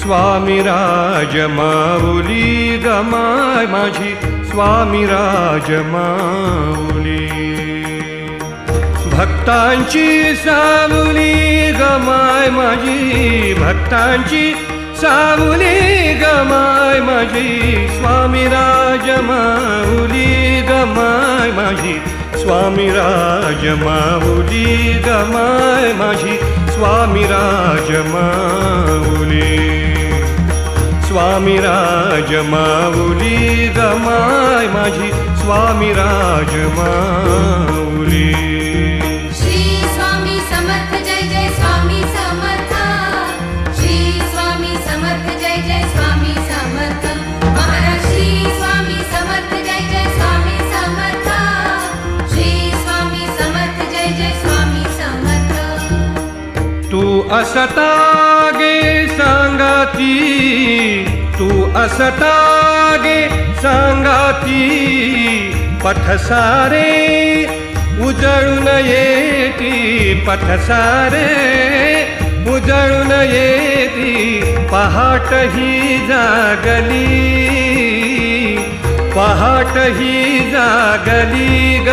स्वामी राज माऊली गमाय माझी स्वामी राज माऊली भक्तांची सावली गमाय माझी भक्तांची सावली गमाय माझी स्वामी राज माऊली गमाय माझी स्वामी राज माऊली गमाय माझी स्वामी राज माऊली स्वामी राज माऊली गमाय माझी स्वामी राज माऊली श्री स्वामी समर्थ जय जय स्वामी समर्थ श्री स्वामी समर्थ जय जय स्वामी समर्थ महाराज श्री स्वामी समर्थ जय जय स्वामी समर्थ श्री स्वामी समर्थ जय जय स्वामी समर्थ तू असता गे सांगाती तू असता गे सांगाती पथसारे उजळून येती पथसारे उजळून येती पहाट ही जागली ग